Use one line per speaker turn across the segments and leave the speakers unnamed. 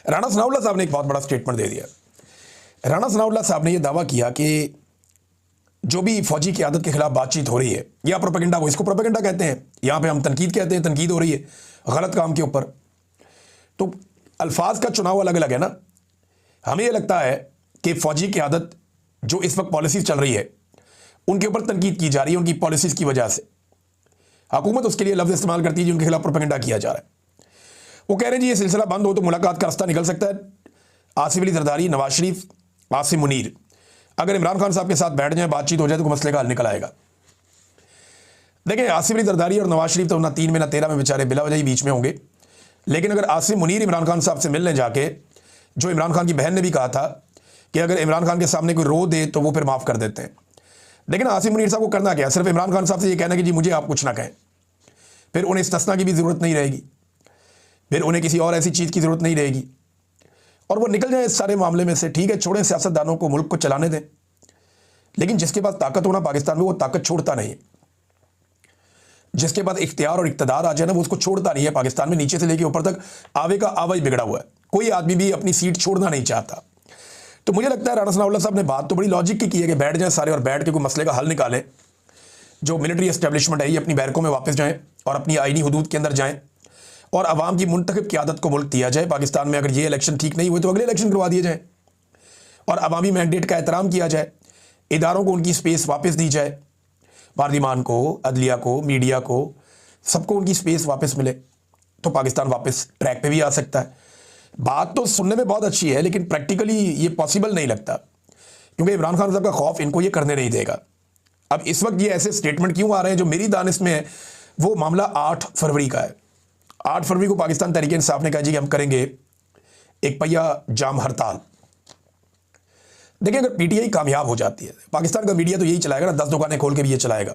राणा सनाउल्लाह साहब ने एक बहुत बड़ा स्टेटमेंट दे दिया। राणा सनाउल्लाह साहब ने यह दावा किया कि जो भी फौजी क़यादत के खिलाफ बातचीत हो रही है या प्रोपेगेंडा, वो इसको प्रोपेगेंडा कहते हैं, यहाँ पे हम तनकीद कहते हैं, तनकीद हो रही है गलत काम के ऊपर। तो अल्फाज का चुनाव अलग अलग है ना। हमें यह लगता है कि फौजी क़यादत जो इस वक्त पॉलिसीज चल रही है उनके ऊपर तनकीद की जा रही है, उनकी पॉलिसीज की वजह से हुकूमत उसके लिए लफ्ज़ इस्तेमाल करती है, जिनके खिलाफ प्रोपेगेंडा किया जा रहा है। वो कह रहे हैं जी ये सिलसिला बंद हो तो मुलाकात का रास्ता निकल सकता है। आसिफ अली जरदारी, नवाज शरीफ, आसिम मुनीर अगर इमरान खान साहब के साथ बैठ जाए, बातचीत हो जाए तो मसले का हल निकल आएगा। देखिए आसिफ अली जरदारी और नवाज शरीफ तो ना 3 में ना 13 में बेचारे बिला वजह ही बीच में होंगे, लेकिन अगर आसिम मुनीर इमरान खान साहब से मिलने जाके, जो इमरान खान की बहन ने भी कहा था कि अगर इमरान खान के सामने कोई रो दे तो वो फिर माफ़ कर देते हैं, लेकिन आसिम मुनीर साहब को करना क्या, सिर्फ इमरान खान साहब से ये कहना कि जी मुझे आप कुछ ना कहें, फिर उन्हें इस्तिस्ना की भी ज़रूरत नहीं रहेगी, फिर उन्हें किसी और ऐसी चीज़ की ज़रूरत नहीं रहेगी और वो निकल जाए इस सारे मामले में से। ठीक है, छोड़ें सियासतदानों को, मुल्क को चलाने दें, लेकिन जिसके पास ताकत होना पाकिस्तान में वो ताकत छोड़ता नहीं है। जिसके पास इख्तियार और इक़्तिदार आ जाए ना, वो उसको छोड़ता नहीं है। पाकिस्तान में नीचे से लेकर ऊपर तक आवे का आवा ही बिगड़ा हुआ है, कोई आदमी भी अपनी सीट छोड़ना नहीं चाहता। तो मुझे लगता है राणा सनाउल्लाह साहब ने बात तो बड़ी लॉजिक की है कि बैठ जाएं सारे और बैठ के कोई मसले का हल निकालें। जो मिलिट्री एस्टेब्लिशमेंट है ये अपनी बैरकों में वापस जाएं और अपनी आईनी हदूद के अंदर जाएं और अवाम की मुंतखब क़यादत को मुल्क दिया जाए। पाकिस्तान में अगर ये इलेक्शन ठीक नहीं हुए तो अगले इलेक्शन करवा दिए जाए और अवामी मैंडेट का एहतराम किया जाए, इदारों को उनकी स्पेस वापस दी जाए, पार्लिमान को, अदलिया को, मीडिया को, सबको उनकी स्पेस वापस मिले तो पाकिस्तान वापस ट्रैक पे भी आ सकता है। बात तो सुनने में बहुत अच्छी है लेकिन प्रैक्टिकली ये पॉसिबल नहीं लगता, क्योंकि इमरान खान साहब का खौफ इनको ये करने नहीं देगा। अब इस वक्त ये ऐसे स्टेटमेंट क्यों आ रहे हैं, जो मेरी दानिश में है वो मामला 8 फरवरी का है। 8 फरवरी को पाकिस्तान तहरीक इंसाफ ने कहा जी कि हम करेंगे एक पहिया जाम हड़ताल। देखिए अगर पीटीआई कामयाब हो जाती है, पाकिस्तान का मीडिया तो यही चलाएगा ना, 10 दुकानें खोल के भी ये चलाएगा,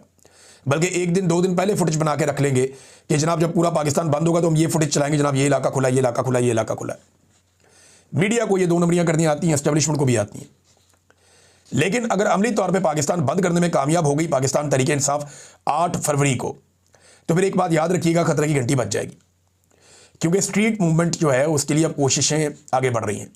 बल्कि 1 दिन 2 दिन पहले फुटेज बना के रख लेंगे कि जनाब जब पूरा पाकिस्तान बंद होगा तो हम ये फुटेज चलाएंगे, जनाब ये इलाका खुला, ये इलाका खुला, ये इलाका खुला। मीडिया को ये 2 नंबरियां करनी आती हैं, एस्टेब्लिशमेंट को भी आती हैं। लेकिन अगर अमली तौर पे पाकिस्तान बंद करने में कामयाब हो गई पाकिस्तान तहरीक इंसाफ 8 फरवरी को, तो फिर एक बात याद रखिएगा, खतरे की घंटी बज जाएगी, क्योंकि स्ट्रीट मूवमेंट जो है उसके लिए अब कोशिशें आगे बढ़ रही हैं।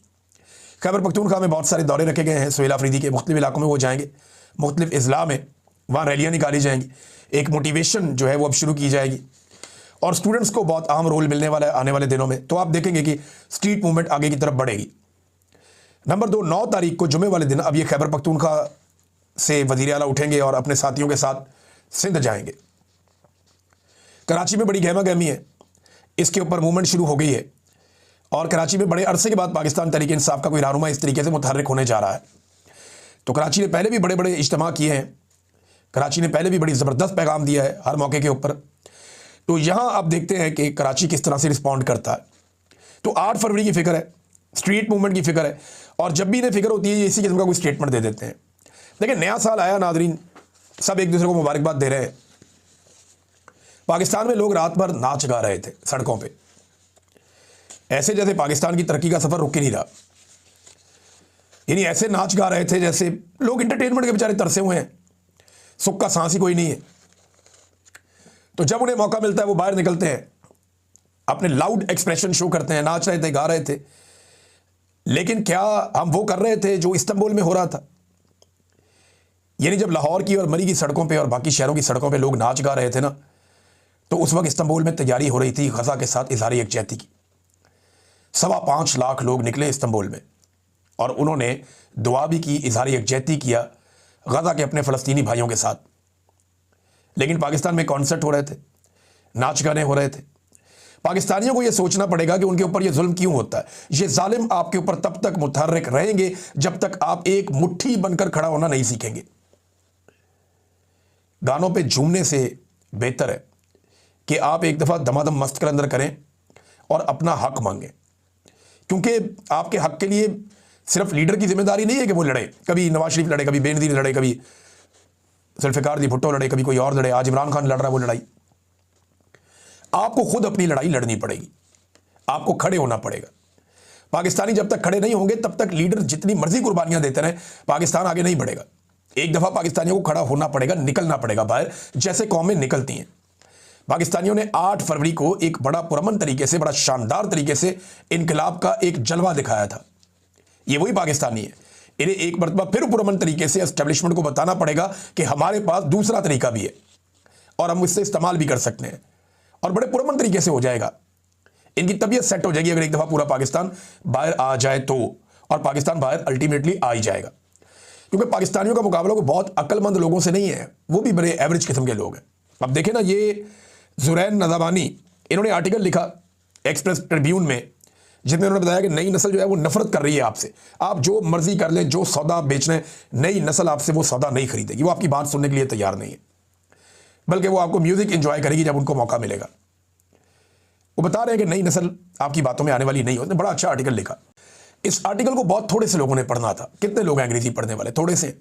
खैबर पख्तूनख्वा में बहुत सारे दौरे रखे गए हैं, सुहेल अफरीदी के मुख्तलिफ इलाकों में वो जाएंगे, मुख्तलिफ अजला में वहाँ रैलियाँ निकाली जाएंगी, एक मोटिवेशन जो है वो अब शुरू की जाएगी और स्टूडेंट्स को बहुत अहम रोल मिलने वाला है आने वाले दिनों में। तो आप देखेंगे कि स्ट्रीट मूवमेंट आगे की तरफ बढ़ेगी। नंबर 2, 9 तारीख को जुमे वाले दिन अब ये खैबर पख्तूनख्वा से वज़ीर आला उठेंगे और अपने साथियों के साथ सिंध जाएंगे। कराची में बड़ी गहमा गहमी है, इसके ऊपर मूवमेंट शुरू हो गई है और कराची में बड़े अरसे के बाद पाकिस्तान तहरीक इंसाफ का कोई रहनुमा इस तरीके से मुतहर्रिक होने जा रहा है। तो कराची ने पहले भी बड़े बड़े इज्तिमा किए हैं, कराची ने पहले भी बड़ी ज़बरदस्त पैगाम दिया है हर मौके के ऊपर। तो यहाँ आप देखते हैं कि कराची किस तरह से रिस्पॉन्ड करता है। तो 8 फरवरी की फ़िक्र है, स्ट्रीट मूवमेंट की फ़िक्र है, और जब भी इन्हें फ़िक्र होती है ये इसी किस्म का कोई स्टेटमेंट दे देते हैं। देखिए नया साल आया नादरीन, सब एक दूसरे को मुबारकबाद दे रहे हैं। पाकिस्तान में लोग रात भर नाच गा रहे थे सड़कों पे, ऐसे जैसे पाकिस्तान की तरक्की का सफ़र रुक ही नहीं रहा। यानी ऐसे नाच गा रहे थे जैसे लोग इंटरटेनमेंट के बेचारे तरसे हुए हैं, सुख का सांस ही कोई नहीं है। तो जब उन्हें मौका मिलता है वो बाहर निकलते हैं, अपने लाउड एक्सप्रेशन शो करते हैं, नाच रहे थे, गा रहे थे। लेकिन क्या हम वो कर रहे थे जो इस्तांबुल में हो रहा था? यानी जब लाहौर की और मरी की सड़कों पे और बाकी शहरों की सड़कों पे लोग नाच गा रहे थे ना, तो उस वक्त इस्तांबुल में तैयारी हो रही थी गज़ा के साथ इज़हार यकजहती की। 5.25 लाख लोग निकले इस्तांबुल में और उन्होंने दुआ भी की, इज़हार यकजहती किया गज़ा के अपने फ़लस्तीनी भाइयों के साथ। लेकिन पाकिस्तान में कॉन्सर्ट हो रहे थे, नाच गाने हो रहे थे। पाकिस्तानियों को यह सोचना पड़ेगा कि उनके ऊपर यह जुल्म क्यों होता है। ये जालिम आपके ऊपर तब तक मुतहर्रिक रहेंगे जब तक आप एक मुट्ठी बनकर खड़ा होना नहीं सीखेंगे। गानों पे झूमने से बेहतर है कि आप एक दफ़ा दमादम मस्त कर अंदर करें और अपना हक मांगें, क्योंकि आपके हक के लिए सिर्फ लीडर की जिम्मेदारी नहीं है कि वो लड़े। कभी नवाज शरीफ लड़े, कभी बेनज़ीर लड़े, कभी जुल्फ़िकार दी भुट्टो लड़े, कभी कोई और लड़े, आज इमरान खान लड़ रहा है वो लड़ाई। आपको खुद अपनी लड़ाई लड़नी पड़ेगी, आपको खड़े होना पड़ेगा। पाकिस्तानी जब तक खड़े नहीं होंगे तब तक लीडर जितनी मर्जी कुर्बानियां देते रहें, पाकिस्तान आगे नहीं बढ़ेगा। एक दफ़ा पाकिस्तानियों को खड़ा होना पड़ेगा, निकलना पड़ेगा बाहर, जैसे कौमें निकलती हैं। पाकिस्तानियों ने 8 फरवरी को एक बड़ा पुरअमन तरीके से, बड़ा शानदार तरीके से इनकलाब का एक जलवा दिखाया था। ये वही पाकिस्तानी है। इन्हें एक मरतबा फिर पुरअमन तरीके से एस्टेब्लिशमेंट को बताना पड़ेगा कि हमारे पास दूसरा तरीका भी है और हम इससे इस्तेमाल भी कर सकते हैं, और बड़े पुरअमन तरीके से हो जाएगा। इनकी तबीयत सेट हो जाएगी अगर एक दफ़ा पूरा पाकिस्तान बाहर आ जाए तो, और पाकिस्तान बाहर अल्टीमेटली आ ही जाएगा, क्योंकि पाकिस्तानियों का मुकाबला को बहुत अक्लमंद लोगों से नहीं है, वो भी बड़े एवरेज किस्म के लोग हैं। अब देखें ना, ये जुरैन नज़ामानी, इन्होंने आर्टिकल लिखा एक्सप्रेस ट्रिब्यून में, जिसमें उन्होंने बताया कि नई नस्ल जो है वो नफरत कर रही है आपसे, आप जो मर्जी कर लें, जो सौदा बेच रहे हैं, नई नस्ल आपसे वो सौदा नहीं खरीदेगी, वो आपकी बात सुनने के लिए तैयार नहीं है, बल्कि वो आपको म्यूजिक एंजॉय करेगी जब उनको मौका मिलेगा। वो बता रहे हैं कि नई नस्ल आपकी बातों में आने वाली नहीं होती। बड़ा अच्छा आर्टिकल लिखा। इस आर्टिकल को बहुत थोड़े से लोगों ने पढ़ना था। कितने लोग हैं अंग्रेजी पढ़ने वाले? थोड़े से।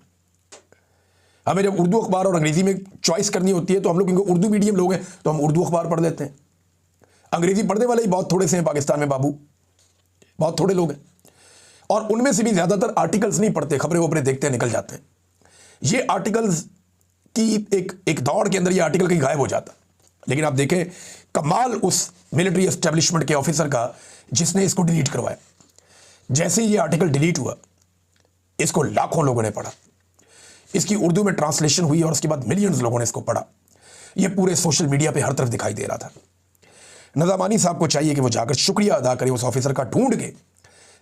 हमें जब उर्दू अखबार और अंग्रेजी में चॉइस करनी होती है तो हम लोग, क्योंकि उर्दू मीडियम लोग हैं तो हम उर्दू अखबार पढ़ लेते हैं। अंग्रेजी पढ़ने वाले ही बहुत थोड़े से हैं पाकिस्तान में बाबू, बहुत थोड़े लोग हैं, और उनमें से भी ज़्यादातर आर्टिकल्स नहीं पढ़ते, खबरें वबरें देखते हैं, निकल जाते हैं। ये आर्टिकल्स की एक दौड़ के अंदर ये आर्टिकल कहीं गायब हो जाता। लेकिन आप देखें कमाल उस मिलिट्री एस्टेब्लिशमेंट के ऑफिसर का जिसने इसको डिलीट करवाया। जैसे ही ये आर्टिकल डिलीट हुआ, इसको लाखों लोगों ने पढ़ा, इसकी उर्दू में ट्रांसलेशन हुई और उसके बाद मिलियंस लोगों ने इसको पढ़ा। ये पूरे सोशल मीडिया पे हर तरफ दिखाई दे रहा था। नज़ामानी साहब को चाहिए कि वो जाकर शुक्रिया अदा करें उस ऑफिसर का ढूंढ के,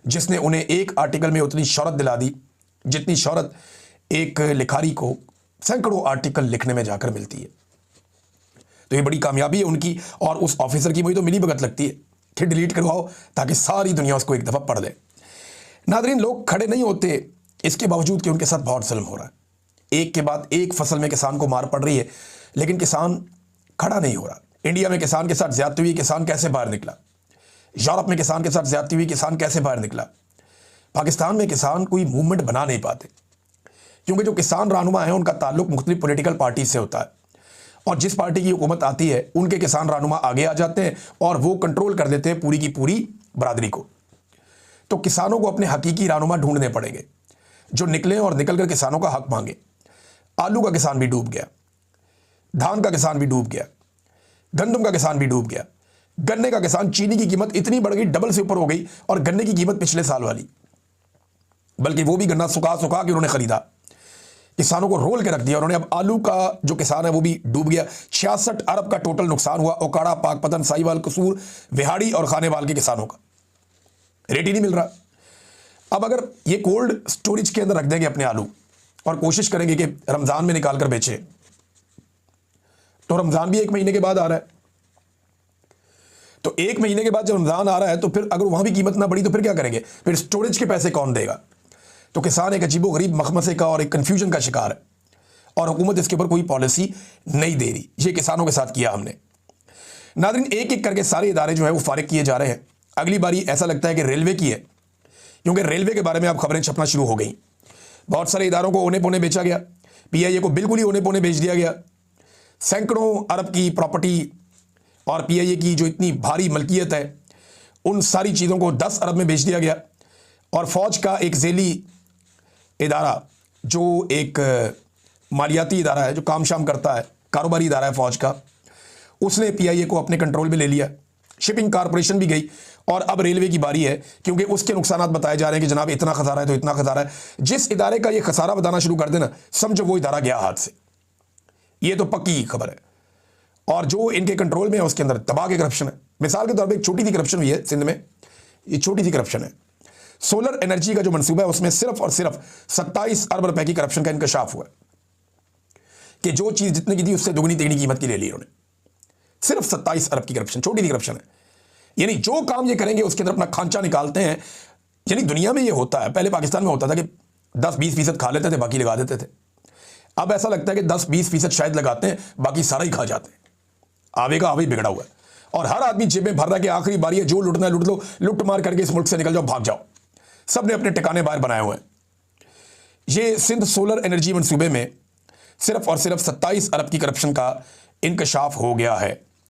जिसने उन्हें एक आर्टिकल में उतनी शोहरत दिला दी जितनी शोहरत एक लिखारी को सैकड़ों आर्टिकल लिखने में जाकर मिलती है। तो ये बड़ी कामयाबी है उनकी, और उस ऑफिसर की मुझे तो मिली भगत लगती है कि डिलीट करवाओ ताकि सारी दुनिया उसको एक दफ़ा पढ़ ले। नादरीन, लोग खड़े नहीं होते इसके बावजूद कि उनके साथ बहुत जुल्म हो रहा है। एक के बाद एक फसल में किसान को मार पड़ रही है, लेकिन किसान खड़ा नहीं हो रहा। इंडिया में किसान के साथ ज्यादती हुई, किसान कैसे बाहर निकला? यूरोप में किसान के साथ ज्यादती हुई, किसान कैसे बाहर निकला? पाकिस्तान में किसान कोई मूवमेंट बना नहीं पाते, क्योंकि जो किसान रहनुमा है उनका ताल्लुक मुख्तलिफ पॉलिटिकल पार्टी से होता है, और जिस पार्टी की हुकूमत आती है उनके किसान रहनुमा आगे आ जाते हैं और वो कंट्रोल कर देते हैं पूरी की पूरी बरादरी को। तो किसानों को अपने हकीकी रहनुमा ढूंढने पड़ेंगे जो निकले और निकल कर किसानों का हक मांगे। आलू का किसान भी डूब गया, धान का किसान भी डूब गया, गंदम का किसान भी डूब गया, गन्ने का किसान, चीनी की कीमत इतनी बढ़ गई, डबल से ऊपर हो गई, और गन्ने की कीमत पिछले साल वाली, बल्कि वो भी गन्ना सुखा सुखा के उन्होंने खरीदा, किसानों को रोल के रख दिया उन्होंने। अब आलू का जो किसान है वो भी डूब गया। 66 अरब का टोटल नुकसान हुआ ओकाड़ा, पाकपतन, साहिवाल, कसूर, विहाड़ी और खानेवाल के किसानों का। रेट ही नहीं मिल रहा। अब अगर ये कोल्ड स्टोरेज के अंदर रख देंगे अपने आलू और कोशिश करेंगे कि रमजान में निकाल कर बेचे, तो रमजान भी 1 महीने के बाद आ रहा है, तो 1 महीने के बाद जब रमजान आ रहा है तो फिर अगर वहां भी कीमत ना बढ़ी तो फिर क्या करेंगे? फिर स्टोरेज के पैसे कौन देगा? तो किसान एक अजीबो गरीब मखमसे का और एक कंफ्यूजन का शिकार है, और हुकूमत इसके ऊपर कोई पॉलिसी नहीं दे रही। ये किसानों के साथ किया हमने। नाज़रीन, एक एक करके सारे इदारे जो है वो फारिग किए जा रहे हैं। अगली बारी ऐसा लगता है कि रेलवे की है, क्योंकि रेलवे के बारे में अब खबरें छपना शुरू हो गई। बहुत सारे इदारों को ओने पोने बेचा गया, पीआईए को बिल्कुल ही ओने पोने बेच दिया गया। सैकड़ों अरब की प्रॉपर्टी और पीआईए की जो इतनी भारी मलकियत है, उन सारी चीज़ों को 10 अरब में बेच दिया गया। और फौज का एक झेली इदारा, जो एक मालियाती इदारा है, जो काम शाम करता है, कारोबारी इदारा है फौज का, उसने पीआईए को अपने कंट्रोल में ले लिया। शिपिंग कारपोरेशन भी गई, और अब रेलवे की बारी है, क्योंकि उसके नुकसानात बताए जा रहे हैं कि जनाब इतना खसारा है तो इतना खसारा है। जिस इदारे का ये खसारा बताना शुरू कर देना, समझो वो इदारा गया हाथ से। ये तो पक्की खबर है। और जो इनके कंट्रोल में है उसके अंदर तबाह के करप्शन है। मिसाल के तौर पर एक छोटी सी करप्शन हुई है सिंध में, ये छोटी सी करप्शन है। सोलर एनर्जी का जो मनसूबा है उसमें सिर्फ और सिर्फ 27 अरब रुपए की करप्शन का इंकशाफ हुआ, कि जो चीज़ जितने की थी उससे दुगनी तिगनी कीमत की ले ली उन्होंने। सिर्फ 27 अरब की करप्शन, छोटी सी करप्शन है। यानी जो काम ये करेंगे उसके अंदर अपना खांचा निकालते हैं। यानी दुनिया में ये होता है, पहले पाकिस्तान में होता था कि 10-20% खा लेते थे, बाकी लगा देते थे। अब ऐसा लगता है कि 10-20% शायद लगाते हैं, बाकी सारा ही खा जाते हैं। आवे का आवे बिगड़ा हुआ है, और हर आदमी जेबें भर रहा है कि आखिरी बारी है, जो लुटना है लुट लो, लुट मार करके इस मुल्क से निकल जाओ, भाग जाओ। सब ने अपने ठिकाने बाहर बनाए हुए हैं। ये सिंध सोलर एनर्जी मनसूबे में सिर्फ और सिर्फ 27 अरब की करप्शन का इंकशाफ हो गया है।